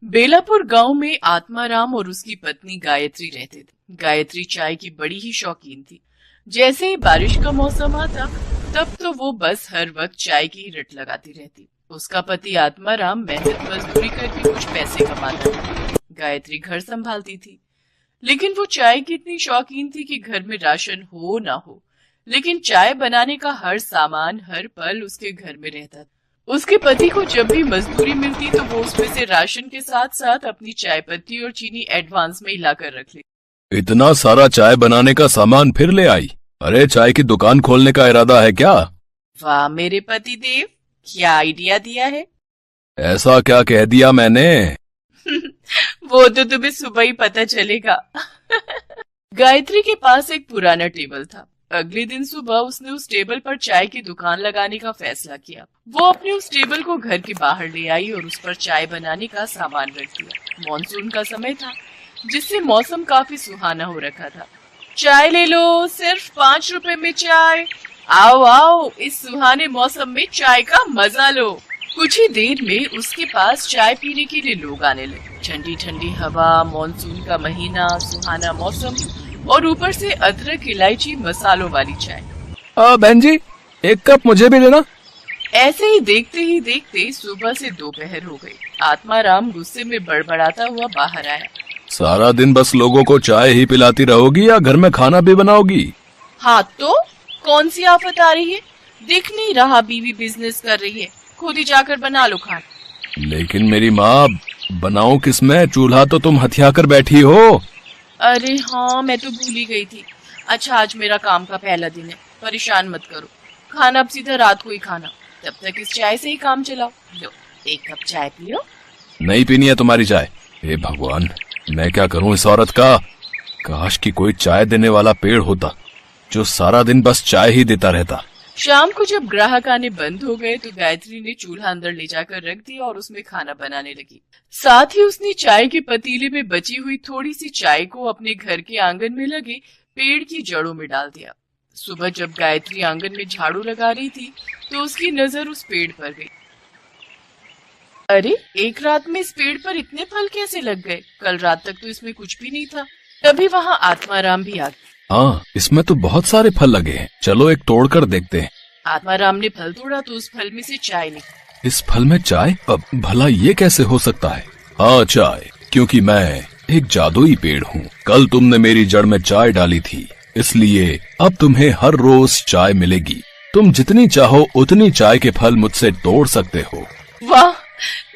बेलापुर गांव में आत्माराम और उसकी पत्नी गायत्री रहते थे। गायत्री चाय की बड़ी ही शौकीन थी। जैसे ही बारिश का मौसम आता तब तो वो बस हर वक्त चाय की ही रट लगाती रहती। उसका पति आत्माराम मेहनत मजदूरी करके कुछ पैसे कमाता था। गायत्री घर संभालती थी, लेकिन वो चाय की इतनी शौकीन थी कि घर में राशन हो ना हो, लेकिन चाय बनाने का हर सामान हर पल उसके घर में रहता था। उसके पति को जब भी मजदूरी मिलती तो वो उसमें से राशन के साथ साथ अपनी चाय पत्ती और चीनी एडवांस में हिला कर रख ले। इतना सारा चाय बनाने का सामान फिर ले आई? अरे चाय की दुकान खोलने का इरादा है क्या? वाह मेरे पति देव, क्या आइडिया दिया है। ऐसा क्या कह दिया मैंने? वो तो तुम्हें सुबह ही पता चलेगा। गायत्री के पास एक पुराना टेबल था। अगले दिन सुबह उसने उस टेबल पर चाय की दुकान लगाने का फैसला किया। वो अपने उस टेबल को घर के बाहर ले आई और उस पर चाय बनाने का सामान रख दिया। मॉनसून का समय था, जिससे मौसम काफी सुहाना हो रखा था। चाय ले लो, सिर्फ 5 रुपए में चाय। आओ आओ, इस सुहाने मौसम में चाय का मजा लो। कुछ ही देर में उसके पास चाय पीने के लिए लोग आने लगे। ठंडी ठंडी हवा, मॉनसून का महीना, सुहाना मौसम और ऊपर से अदरक, इलायची, मसालों वाली चाय। बहन जी, एक कप मुझे भी देना। ऐसे ही देखते सुबह से दोपहर हो गई। आत्माराम गुस्से में बड़बड़ाता हुआ बाहर आया। सारा दिन बस लोगों को चाय ही पिलाती रहोगी या घर में खाना भी बनाओगी? हाँ तो कौन सी आफत आ रही है? दिख नहीं रहा बीवी बिजनेस कर रही है, खुद ही जाकर बना लो खाना। लेकिन मेरी माँ, बनाऊं किसमें? चूल्हा तो तुम हथिया कर बैठी हो। अरे हाँ, मैं तो भूल ही गई थी। अच्छा, आज मेरा काम का पहला दिन है, परेशान मत करो। खाना अब सीधा रात को ही खाना, तब तक इस चाय से ही काम चलाओ। लो, एक कप चाय पियो। नहीं पीनी है तुम्हारी चाय। हे भगवान, मैं क्या करूं इस औरत का। काश कि कोई चाय देने वाला पेड़ होता जो सारा दिन बस चाय ही देता रहता। शाम को जब ग्राहक आने बंद हो गए तो गायत्री ने चूल्हा अंदर ले जाकर रख दिया और उसमें खाना बनाने लगी। साथ ही उसने चाय के पतीले में बची हुई थोड़ी सी चाय को अपने घर के आंगन में लगे पेड़ की जड़ों में डाल दिया। सुबह जब गायत्री आंगन में झाड़ू लगा रही थी तो उसकी नजर उस पेड़ पर गई। अरे, एक रात में इस पेड़ पर इतने फल कैसे लग गए? कल रात तक तो इसमें कुछ भी नहीं था। तभी वहाँ आत्माराम भी आ गया। हाँ, इसमें तो बहुत सारे फल लगे हैं, चलो एक तोड़ कर देखते हैं। आत्माराम ने फल तोड़ा तो उस फल में से चाय निकली। इस फल में चाय? अब भला ये कैसे हो सकता है? हाँ, चाय, क्योंकि मैं एक जादुई पेड़ हूँ। कल तुमने मेरी जड़ में चाय डाली थी, इसलिए अब तुम्हें हर रोज चाय मिलेगी। तुम जितनी चाहो उतनी चाय के फल मुझसे तोड़ सकते हो। वाह,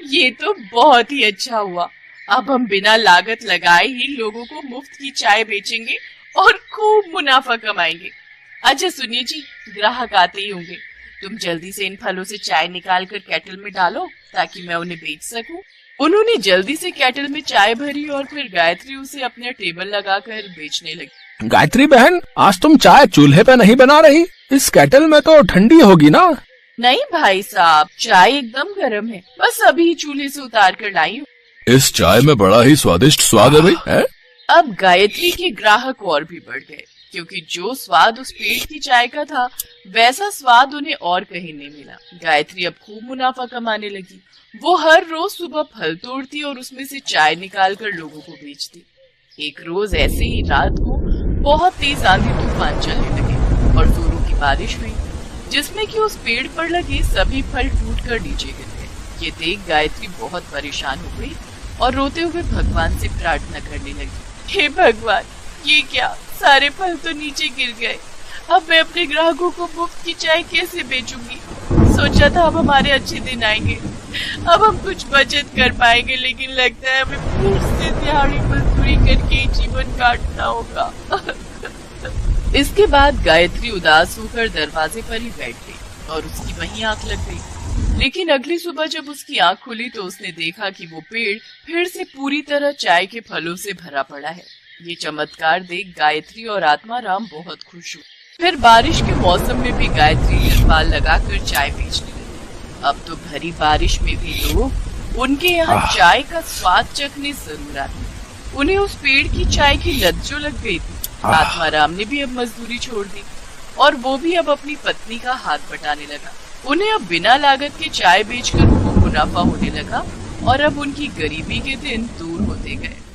ये तो बहुत ही अच्छा हुआ। अब हम बिना लागत लगाए ही लोगों को मुफ्त की चाय बेचेंगे और खूब मुनाफा कमाएंगे। अच्छा सुनिए जी, ग्राहक आते ही होंगे। तुम जल्दी से इन फलों से चाय निकाल कर केटल में डालो ताकि मैं उन्हें बेच सकूं। उन्होंने जल्दी से केटल में चाय भरी और फिर गायत्री उसे अपने टेबल लगाकर बेचने लगी। गायत्री बहन, आज तुम चाय चूल्हे पे नहीं बना रही? इस केटल में तो ठंडी होगी ना? नहीं भाई साहब, चाय एकदम गर्म है, बस अभी चूल्हे से उतार कर लाई हूँ। इस चाय में बड़ा ही स्वादिष्ट स्वाद है भाई। अब गायत्री के ग्राहक और भी बढ़ गए, क्योंकि जो स्वाद उस पेड़ की चाय का था वैसा स्वाद उन्हें और कहीं नहीं मिला। गायत्री अब खूब मुनाफा कमाने लगी। वो हर रोज सुबह फल तोड़ती और उसमें से चाय निकालकर लोगों को बेचती। एक रोज ऐसे ही रात को बहुत तेज आंधी तूफान चलने लगे और जोरों की बारिश हुई, जिसमें कि उस पेड़ पर लगे सभी फल टूटकर नीचे गिर गए। ये देख गायत्री बहुत परेशान हो गई और रोते हुए भगवान से प्रार्थना करने लगी। हे भगवान, ये क्या, सारे फल तो नीचे गिर गए। अब मैं अपने ग्राहकों को मुफ्त की चाय कैसे बेचूंगी? सोचा था अब हमारे अच्छे दिन आएंगे, अब हम कुछ बचत कर पाएंगे, लेकिन लगता है हमें फिर से दिहाड़ी मजदूरी करके जीवन काटना होगा। इसके बाद गायत्री उदास होकर दरवाजे पर ही बैठ गई और उसकी वहीं आंख लग गई। लेकिन अगली सुबह जब उसकी आंख खुली तो उसने देखा कि वो पेड़ फिर से पूरी तरह चाय के फलों से भरा पड़ा है। ये चमत्कार देख गायत्री और आत्माराम बहुत खुश हुए। फिर बारिश के मौसम में भी गायत्री तिरपाल लगाकर चाय बेचने लगी। अब तो भरी बारिश में भी लोग उनके यहाँ चाय का स्वाद चखने जरूर आते। उन्हें उस पेड़ की चाय की लत जो लग गई थी। आत्माराम ने भी अब मजदूरी छोड़ दी और वो भी अब अपनी पत्नी का हाथ बटाने लगा। उन्हें अब बिना लागत के चाय बेचकर खूब मुनाफा होने लगा और अब उनकी गरीबी के दिन दूर होते गए।